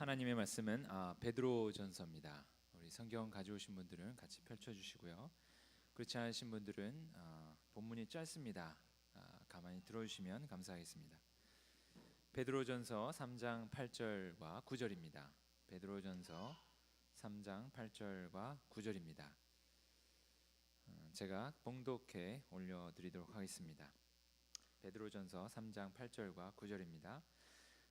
하나님의 말씀은 베드로전서입니다. 우리 성경 가져오신 분들은 같이 펼쳐주시고요. 그렇지 않으신 분들은 본문이 짧습니다. 가만히 들어주시면 감사하겠습니다. 베드로전서 3장 8절과 9절입니다. 베드로전서 3장 8절과 9절입니다. 제가 봉독해 올려드리도록 하겠습니다. 베드로전서 3장 8절과 9절입니다.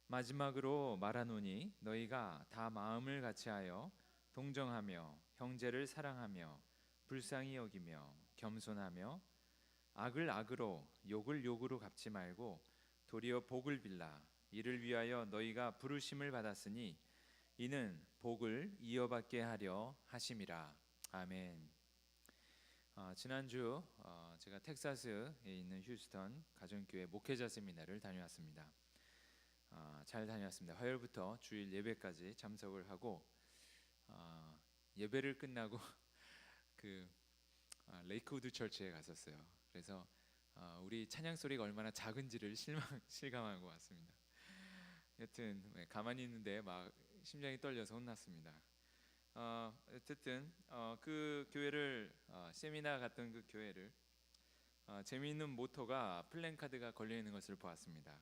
마지막으로 말하노니 너희가 다 마음을 같이하여 동정하며 형제를 사랑하며 불쌍히 여기며 겸손하며 악을 악으로 욕을 욕으로 갚지 말고 도리어 복을 빌라. 이를 위하여 너희가 부르심을 받았으니 이는 복을 이어받게 하려 하심이라. 아멘. 지난주 제가 텍사스에 있는 휴스턴 가정교회 목회자 세미나를 다녀왔습니다. 잘 다녀왔습니다. 화요일부터 주일 예배까지 참석을 하고 예배를 끝나고 그 레이크우드 철치에 갔었어요. 그래서 우리 찬양 소리가 얼마나 작은지를 실감하고 왔습니다. 여튼 가만히 있는데 막 심장이 떨려서 혼났습니다. 어쨌든 그 교회를 세미나 갔던 그 교회를 재미있는 모토가 플랜카드가 걸려 있는 것을 보았습니다.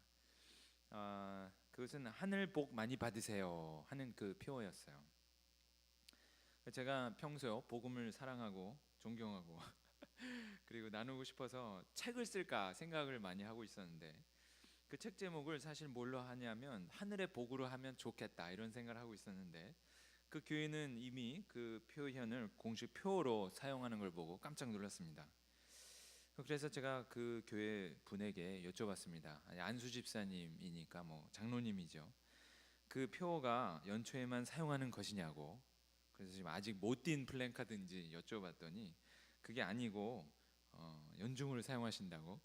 그것은 하늘 복 많이 받으세요 하는 그 표어였어요. 제가 평소 복음을 사랑하고 존경하고 그리고 나누고 싶어서 책을 쓸까 생각을 많이 하고 있었는데 그 책 제목을 사실 뭘로 하냐면 하늘의 복으로 하면 좋겠다 이런 생각을 하고 있었는데 그 교회는 이미 그 표현을 공식 표어로 사용하는 걸 보고 깜짝 놀랐습니다. 그래서 제가 그 교회 분에게 여쭤봤습니다. 안수 집사님이니까 뭐 장로님이죠. 그 표어가 연초에만 사용하는 것이냐고. 그래서 지금 아직 못 띈 플랜카드인지 여쭤봤더니 그게 아니고 연중으로 사용하신다고.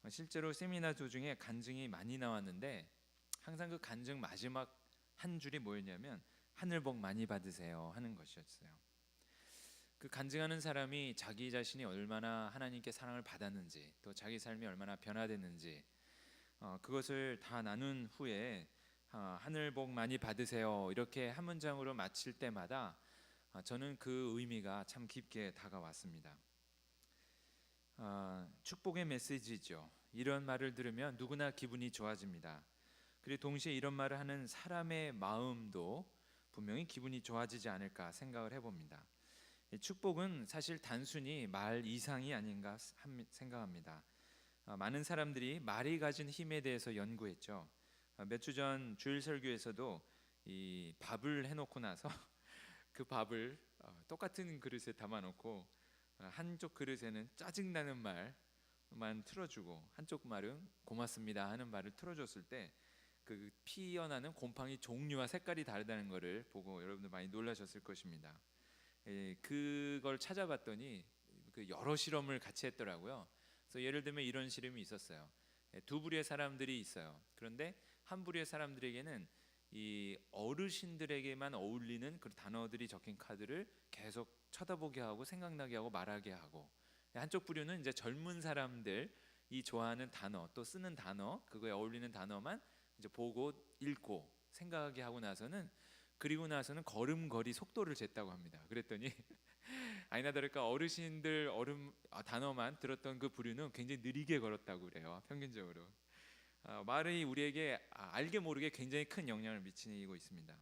실제로 세미나 도중에 간증이 많이 나왔는데 항상 그 간증 마지막 한 줄이 뭐였냐면 하늘 복 많이 받으세요 하는 것이었어요. 그 간증하는 사람이 자기 자신이 얼마나 하나님께 사랑을 받았는지 또 자기 삶이 얼마나 변화됐는지 그것을 다 나눈 후에 하늘 복 많이 받으세요 이렇게 한 문장으로 마칠 때마다 저는 그 의미가 참 깊게 다가왔습니다. 축복의 메시지죠. 이런 말을 들으면 누구나 기분이 좋아집니다. 그리고 동시에 이런 말을 하는 사람의 마음도 분명히 기분이 좋아지지 않을까 생각을 해봅니다. 축복은 사실 단순히 말 이상이 아닌가 생각합니다. 많은 사람들이 말이 가진 힘에 대해서 연구했죠. 몇 주 전 주일 설교에서도 이 밥을 해놓고 나서 그 밥을 똑같은 그릇에 담아놓고 한쪽 그릇에는 짜증나는 말만 틀어주고 한쪽 말은 고맙습니다 하는 말을 틀어줬을 때 그 피어나는 곰팡이 종류와 색깔이 다르다는 것을 보고 여러분들 많이 놀라셨을 것입니다. 그걸 찾아봤더니 그 여러 실험을 같이 했더라고요. 그래서 예를 들면 이런 실험이 있었어요. 두 부류의 사람들이 있어요. 그런데 한 부류의 사람들에게는 이 어르신들에게만 어울리는 그 단어들이 적힌 카드를 계속 쳐다보게 하고 생각나게 하고 말하게 하고, 한쪽 부류는 이제 젊은 사람들이 좋아하는 단어 또 쓰는 단어 그거에 어울리는 단어만 이제 보고 읽고 생각하게 하고 나서는 그리고 나서는 걸음걸이 속도를 쟀다고 합니다. 그랬더니 아니나 다를까 어르신들 단어만 들었던 그 부류는 굉장히 느리게 걸었다고 그래요. 평균적으로 말이 우리에게 알게 모르게 굉장히 큰 영향을 미치고 있습니다.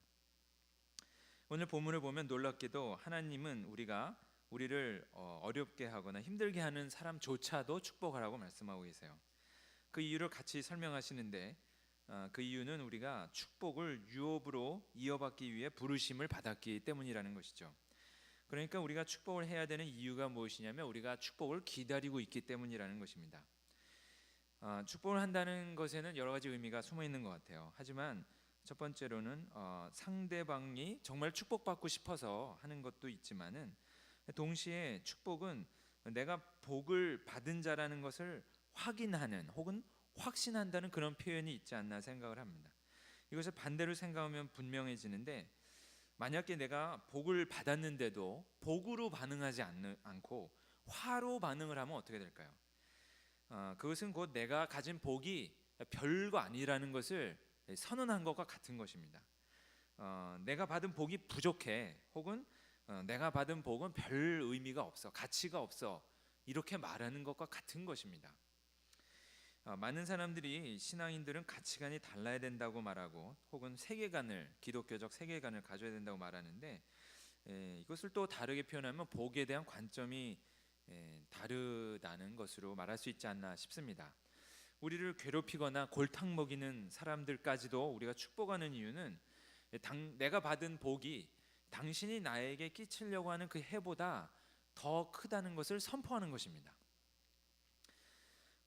오늘 본문을 보면 놀랍게도 하나님은 우리를 어렵게 하거나 힘들게 하는 사람조차도 축복하라고 말씀하고 계세요. 그 이유를 같이 설명하시는데 그 이유는 우리가 축복을 유업으로 이어받기 위해 부르심을 받았기 때문이라는 것이죠. 그러니까 우리가 축복을 해야 되는 이유가 무엇이냐면 우리가 축복을 기다리고 있기 때문이라는 것입니다. 축복을 한다는 것에는 여러 가지 의미가 숨어 있는 것 같아요. 하지만 첫 번째로는 상대방이 정말 축복받고 싶어서 하는 것도 있지만은 동시에 축복은 내가 복을 받은 자라는 것을 확인하는 혹은 확신한다는 그런 표현이 있지 않나 생각을 합니다. 이것을 반대로 생각하면 분명해지는데 만약에 내가 복을 받았는데도 복으로 반응하지 않고 화로 반응을 하면 어떻게 될까요? 그것은 곧 내가 가진 복이 별거 아니라는 것을 선언한 것과 같은 것입니다. 내가 받은 복이 부족해, 혹은 내가 받은 복은 별 의미가 없어, 가치가 없어, 이렇게 말하는 것과 같은 것입니다. 많은 사람들이 신앙인들은 가치관이 달라야 된다고 말하고, 혹은 기독교적 세계관을 가져야 된다고 말하는데, 이것을 또 다르게 표현하면 복에 대한 관점이 다르다는 것으로 말할 수 있지 않나 싶습니다. 우리를 괴롭히거나 골탕 먹이는 사람들까지도 우리가 축복하는 이유는 내가 받은 복이 당신이 나에게 끼치려고 하는 그 해보다 더 크다는 것을 선포하는 것입니다.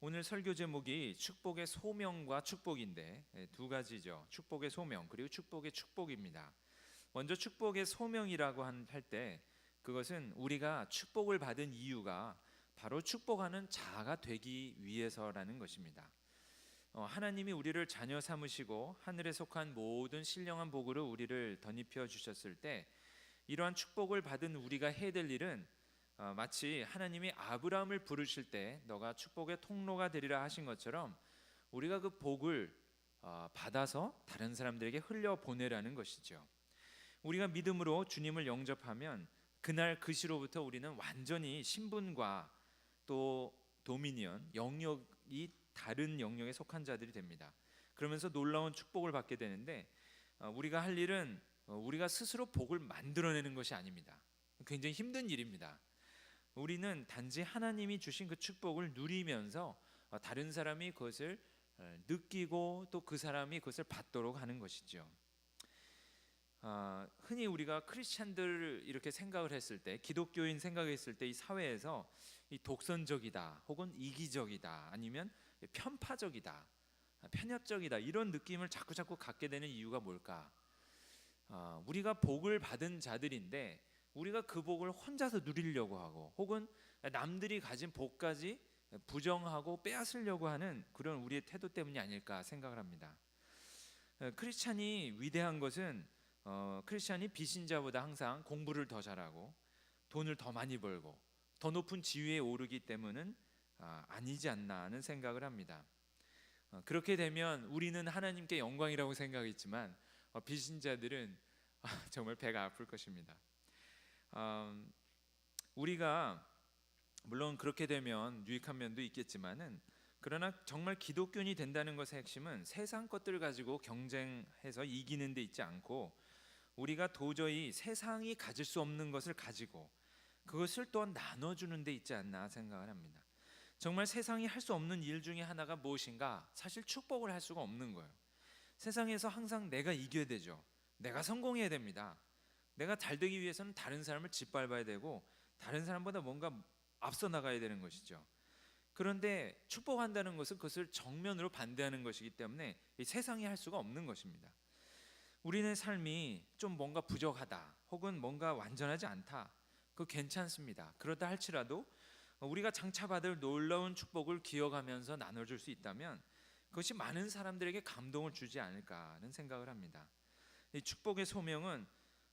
오늘 설교 제목이 축복의 소명과 축복인데 두 가지죠. 축복의 소명 그리고 축복의 축복입니다. 먼저 축복의 소명이라고 할 때, 그것은 우리가 축복을 받은 이유가 바로 축복하는 자가 되기 위해서라는 것입니다. 하나님이 우리를 자녀 삼으시고 하늘에 속한 모든 신령한 복으로 우리를 덧입혀 주셨을 때, 이러한 축복을 받은 우리가 해야 될 일은 마치 하나님이 아브라함을 부르실 때 너가 축복의 통로가 되리라 하신 것처럼, 우리가 그 복을 받아서 다른 사람들에게 흘려보내라는 것이죠. 우리가 믿음으로 주님을 영접하면 그날 그 시로부터 우리는 완전히 신분과 또 도미니언, 영역이 다른 영역에 속한 자들이 됩니다. 그러면서 놀라운 축복을 받게 되는데, 우리가 할 일은 우리가 스스로 복을 만들어내는 것이 아닙니다. 굉장히 힘든 일입니다. 우리는 단지 하나님이 주신 그 축복을 누리면서 다른 사람이 그것을 느끼고 또 그 사람이 그것을 받도록 하는 것이죠. 흔히 우리가 크리스찬들 이렇게 생각을 했을 때, 기독교인 생각했을 때, 이 사회에서 이 독선적이다, 혹은 이기적이다, 아니면 편파적이다, 편협적이다, 이런 느낌을 자꾸 갖게 되는 이유가 뭘까? 우리가 복을 받은 자들인데 우리가 그 복을 혼자서 누리려고 하고, 혹은 남들이 가진 복까지 부정하고 빼앗으려고 하는 그런 우리의 태도 때문이 아닐까 생각을 합니다. 크리스찬이 위대한 것은 크리스찬이 비신자보다 항상 공부를 더 잘하고 돈을 더 많이 벌고 더 높은 지위에 오르기 때문은 아니지 않나 하는 생각을 합니다. 그렇게 되면 우리는 하나님께 영광이라고 생각했지만 비신자들은 정말 배가 아플 것입니다. 우리가 물론 그렇게 되면 유익한 면도 있겠지만은, 그러나 정말 기독교인이 된다는 것의 핵심은 세상 것들을 가지고 경쟁해서 이기는 데 있지 않고, 우리가 도저히 세상이 가질 수 없는 것을 가지고 그것을 또한 나눠주는 데 있지 않나 생각을 합니다. 정말 세상이 할 수 없는 일 중에 하나가 무엇인가? 사실 축복을 할 수가 없는 거예요. 세상에서 항상 내가 이겨야 되죠. 내가 성공해야 됩니다. 내가 잘 되기 위해서는 다른 사람을 짓밟아야 되고 다른 사람보다 뭔가 앞서 나가야 되는 것이죠. 그런데 축복한다는 것은 그것을 정면으로 반대하는 것이기 때문에 이 세상이 할 수가 없는 것입니다. 우리의 삶이 좀 뭔가 부족하다, 혹은 뭔가 완전하지 않다, 그거 괜찮습니다. 그렇다 할지라도 우리가 장차 받을 놀라운 축복을 기억하면서 나눠줄 수 있다면 그것이 많은 사람들에게 감동을 주지 않을까 하는 생각을 합니다. 이 축복의 소명은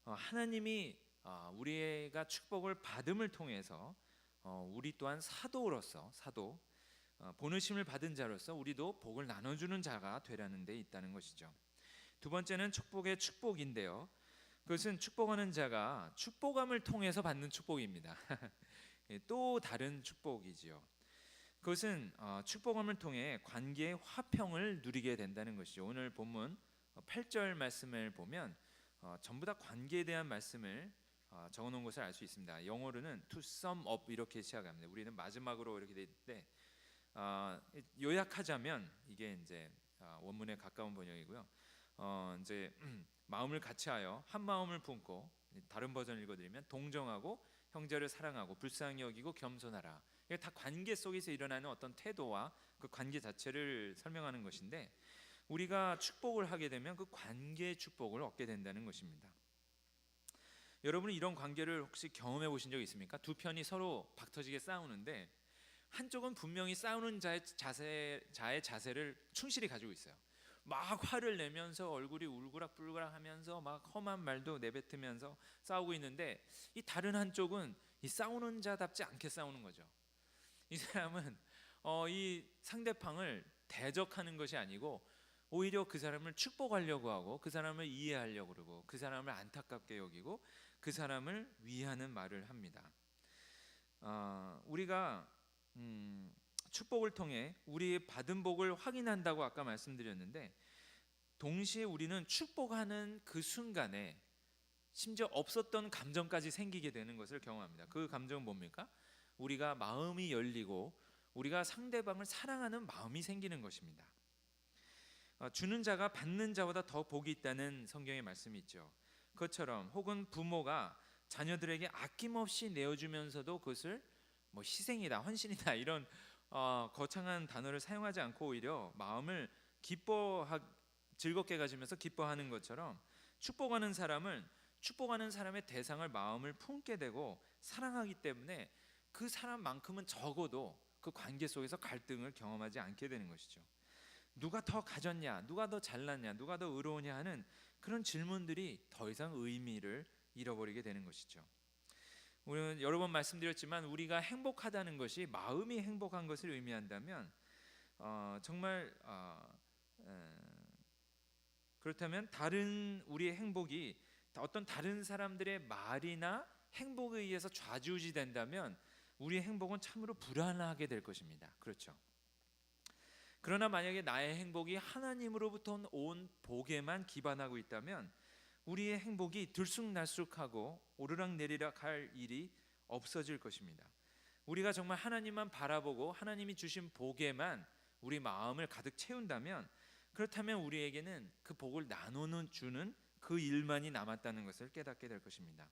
하나님이 우리가 축복을 받음을 통해서 우리 또한 사도로서 보내심을 받은 자로서 우리도 복을 나눠주는 자가 되라는 데 있다는 것이죠. 두 번째는 축복의 축복인데요, 그것은 축복하는 자가 축복함을 통해서 받는 축복입니다. 또 다른 축복이지요. 그것은 축복함을 통해 관계의 화평을 누리게 된다는 것이죠. 오늘 본문 8절 말씀을 보면 전부 다 관계에 대한 말씀을 적어놓은 것을 알 수 있습니다. 영어로는 to sum up 이렇게 시작합니다. 우리는 마지막으로 이렇게 돼 있는데, 요약하자면 이게 이제 원문에 가까운 번역이고요. 이제 마음을 같이하여 한 마음을 품고, 다른 버전 읽어드리면 동정하고 형제를 사랑하고 불쌍히 여기고 겸손하라. 이게 다 관계 속에서 일어나는 어떤 태도와 그 관계 자체를 설명하는 것인데, 우리가 축복을 하게 되면 그 관계의 축복을 얻게 된다는 것입니다. 여러분은 이런 관계를 혹시 경험해 보신 적 있습니까? 두 편이 서로 박터지게 싸우는데 한쪽은 분명히 싸우는 자의 자세를 충실히 가지고 있어요. 막 화를 내면서 얼굴이 울그락불그락 하면서 막 험한 말도 내뱉으면서 싸우고 있는데, 이 다른 한쪽은 이 싸우는 자답지 않게 싸우는 거죠. 이 사람은 이 상대방을 대적하는 것이 아니고 오히려 그 사람을 축복하려고 하고 그 사람을 이해하려고 그러고 그 사람을 안타깝게 여기고 그 사람을 위하는 말을 합니다. 우리가 축복을 통해 우리의 받은 복을 확인한다고 아까 말씀드렸는데, 동시에 우리는 축복하는 그 순간에 심지어 없었던 감정까지 생기게 되는 것을 경험합니다. 그 감정은 뭡니까? 우리가 마음이 열리고 우리가 상대방을 사랑하는 마음이 생기는 것입니다. 주는 자가 받는 자보다 더 복이 있다는 성경의 말씀이 있죠. 그것처럼 혹은 부모가 자녀들에게 아낌없이 내어주면서도 그것을 뭐 희생이다, 헌신이다 이런 거창한 단어를 사용하지 않고 오히려 마음을 즐겁게 가지면서 기뻐하는 것처럼, 축복하는 사람은 축복하는 사람의 대상을 마음을 품게 되고 사랑하기 때문에 그 사람만큼은 적어도 그 관계 속에서 갈등을 경험하지 않게 되는 것이죠. 누가 더 가졌냐, 누가 더 잘났냐, 누가 더 의로우냐 하는 그런 질문들이 더 이상 의미를 잃어버리게 되는 것이죠. 우리는 여러 번 말씀드렸지만 우리가 행복하다는 것이 마음이 행복한 것을 의미한다면 정말 그렇다면 다른 우리의 행복이 어떤 다른 사람들의 말이나 행복에 의해서 좌지우지된다면 우리의 행복은 참으로 불안하게 될 것입니다. 그렇죠. 그러나 만약에 나의 행복이 하나님으로부터 온 복에만 기반하고 있다면 우리의 행복이 들쑥날쑥하고 오르락내리락 할 일이 없어질 것입니다. 우리가 정말 하나님만 바라보고 하나님이 주신 복에만 우리 마음을 가득 채운다면, 그렇다면 우리에게는 그 복을 나누는 주는 그 일만이 남았다는 것을 깨닫게 될 것입니다.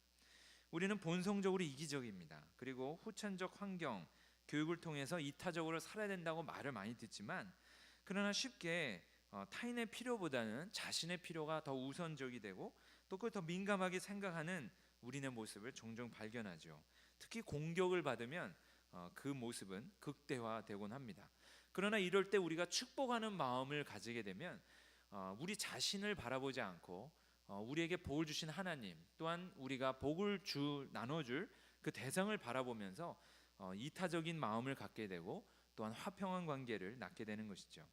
우리는 본성적으로 이기적입니다. 그리고 후천적 환경, 교육을 통해서 이타적으로 살아야 된다고 말을 많이 듣지만, 그러나 쉽게 타인의 필요보다는 자신의 필요가 더 우선적이 되고 또 그걸 더 민감하게 생각하는 우리의 모습을 종종 발견하죠. 특히 공격을 받으면 그 모습은 극대화되곤 합니다. 그러나 이럴 때 우리가 축복하는 마음을 가지게 되면 우리 자신을 바라보지 않고 우리에게 복을 주신 하나님, 또한 우리가 복을 나눠줄 그 대상을 바라보면서 이타적인 마음을 갖게 되고 또한 화평한 관계를 낳게 되는 것이죠.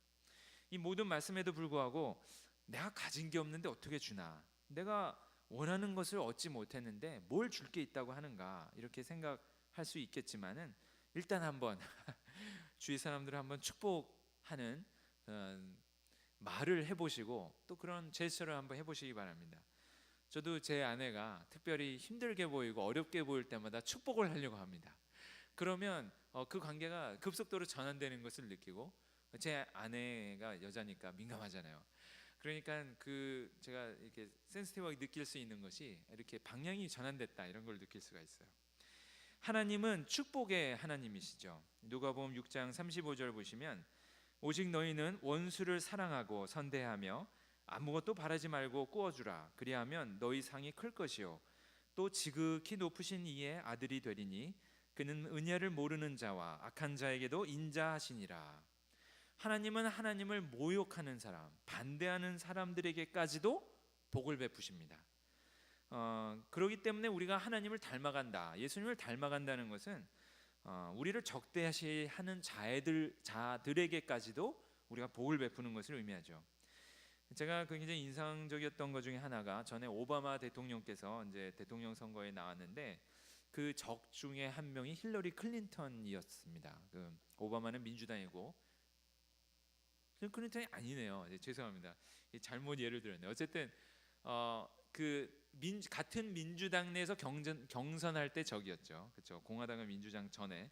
이 모든 말씀에도 불구하고 내가 가진 게 없는데 어떻게 주나, 내가 원하는 것을 얻지 못했는데 뭘 줄 게 있다고 하는가, 이렇게 생각할 수 있겠지만은 일단 한번 주위 사람들을 한번 축복하는 말을 해보시고 또 그런 제스처를 한번 해보시기 바랍니다. 저도 제 아내가 특별히 힘들게 보이고 어렵게 보일 때마다 축복을 하려고 합니다. 그러면 그 관계가 급속도로 전환되는 것을 느끼고, 제 아내가 여자니까 민감하잖아요. 그러니까 제가 이렇게 센시티브하게 느낄 수 있는 것이 이렇게 방향이 전환됐다, 이런 걸 느낄 수가 있어요. 하나님은 축복의 하나님이시죠. 누가복음 6장 35절 보시면, 오직 너희는 원수를 사랑하고 선대하며 아무것도 바라지 말고 꾸어주라. 그리하면 너희 상이 클 것이요 또 지극히 높으신 이의 아들이 되리니 그는 은혜를 모르는 자와 악한 자에게도 인자하시니라. 하나님은 하나님을 모욕하는 사람, 반대하는 사람들에게까지도 복을 베푸십니다. 그렇기 때문에 우리가 하나님을 닮아간다, 예수님을 닮아간다는 것은 우리를 적대하시하는 자들에게까지도 우리가 복을 베푸는 것을 의미하죠. 제가 굉장히 인상적이었던 것 중에 하나가, 전에 오바마 대통령께서 이제 대통령 선거에 나왔는데 그 적 중에 한 명이 힐러리 클린턴이었습니다. 오바마는 민주당이고 클린턴이 아니네요. 죄송합니다. 잘못 예를 들었네요. 어쨌든 같은 민주당 내에서 경선할 때 적이었죠. 그렇죠. 공화당은 민주당 전에.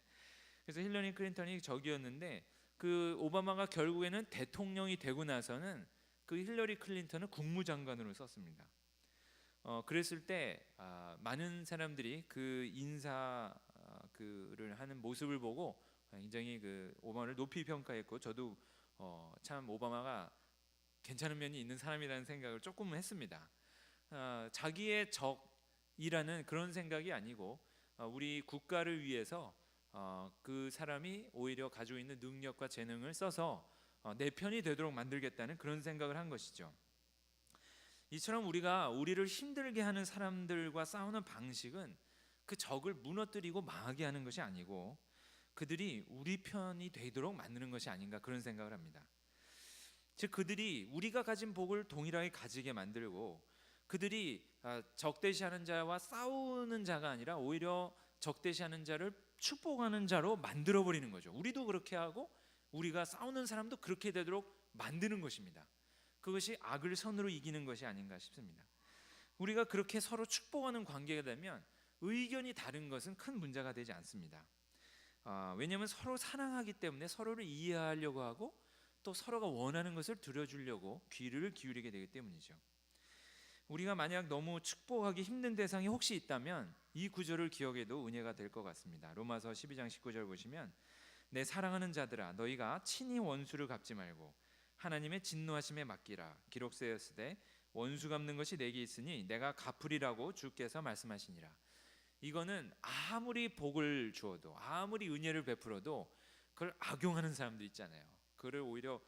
그래서 힐러리 클린턴이 적이었는데 그 오바마가 결국에는 대통령이 되고 나서는 그 힐러리 클린턴은 국무장관으로 썼습니다. 그랬을 때 많은 사람들이 그 인사를 하는 모습을 보고 굉장히 그 오바마를 높이 평가했고, 저도 참 오바마가 괜찮은 면이 있는 사람이라는 생각을 조금은 했습니다. 자기의 적이라는 그런 생각이 아니고 우리 국가를 위해서 그 사람이 오히려 가지고 있는 능력과 재능을 써서 내 편이 되도록 만들겠다는 그런 생각을 한 것이죠. 이처럼 우리가 우리를 힘들게 하는 사람들과 싸우는 방식은 그 적을 무너뜨리고 망하게 하는 것이 아니고 그들이 우리 편이 되도록 만드는 것이 아닌가, 그런 생각을 합니다. 즉 그들이 우리가 가진 복을 동일하게 가지게 만들고, 그들이 적대시하는 자와 싸우는 자가 아니라 오히려 적대시하는 자를 축복하는 자로 만들어 버리는 거죠. 우리도 그렇게 하고 우리가 싸우는 사람도 그렇게 되도록 만드는 것입니다. 그것이 악을 선으로 이기는 것이 아닌가 싶습니다. 우리가 그렇게 서로 축복하는 관계가 되면 의견이 다른 것은 큰 문제가 되지 않습니다. 왜냐하면 서로 사랑하기 때문에 서로를 이해하려고 하고 또 서로가 원하는 것을 들어주려고 귀를 기울이게 되기 때문이죠. 우리가 만약 너무 축복하기 힘든 대상이 혹시 있다면 이 구절을 기억해도 은혜가 될 것 같습니다. 로마서 12장 19절 보시면, 내 사랑하는 자들아 너희가 친히 원수를 갚지 말고 하나님의 진노하심에 맡기라. 기록되었으되 원수 갚는 것이 내게 있으니 내가 갚으리라고 주께서 말씀하시니라. 이거는 아무리 복을 주어도 아무리 은혜를 베풀어도 그걸 악용하는 사람도 있잖아요. 그를 오히려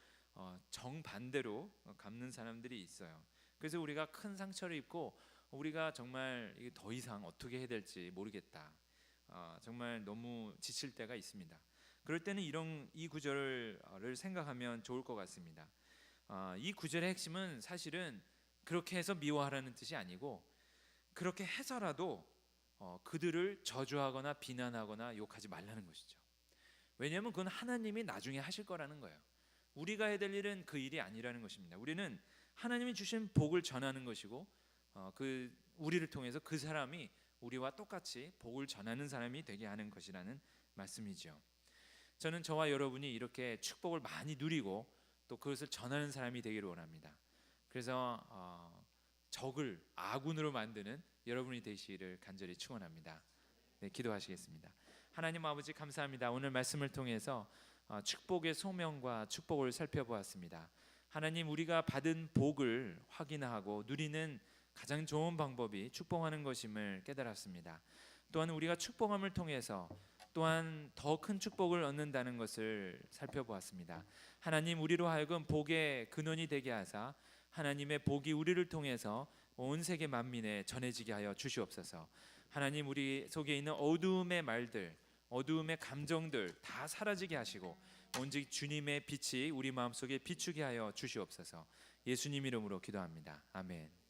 정반대로 갚는 사람들이 있어요. 그래서 우리가 큰 상처를 입고 우리가 정말 더 이상 어떻게 해야 될지 모르겠다, 정말 너무 지칠 때가 있습니다. 그럴 때는 이 구절을 생각하면 좋을 것 같습니다. 이 구절의 핵심은 사실은 그렇게 해서 미워하라는 뜻이 아니고, 그렇게 해서라도 그들을 저주하거나 비난하거나 욕하지 말라는 것이죠. 왜냐하면 그건 하나님이 나중에 하실 거라는 거예요. 우리가 해야 될 일은 그 일이 아니라는 것입니다. 우리는 하나님이 주신 복을 전하는 것이고, 우리를 통해서 그 사람이 우리와 똑같이 복을 전하는 사람이 되게 하는 것이라는 말씀이죠. 저는 저와 여러분이 이렇게 축복을 많이 누리고 또 그것을 전하는 사람이 되기를 원합니다. 그래서 적을 아군으로 만드는 여러분이 되시기를 간절히 축원합니다. 네, 기도하시겠습니다. 하나님 아버지 감사합니다. 오늘 말씀을 통해서 축복의 소명과 축복을 살펴보았습니다. 하나님, 우리가 받은 복을 확인하고 누리는 가장 좋은 방법이 축복하는 것임을 깨달았습니다. 또한 우리가 축복함을 통해서 또한 더 큰 축복을 얻는다는 것을 살펴보았습니다. 하나님, 우리로 하여금 복의 근원이 되게 하사 하나님의 복이 우리를 통해서 온 세계 만민에 전해지게 하여 주시옵소서. 하나님, 우리 속에 있는 어두움의 말들, 어두움의 감정들 다 사라지게 하시고 오직 주님의 빛이 우리 마음속에 비추게 하여 주시옵소서. 예수님 이름으로 기도합니다. 아멘.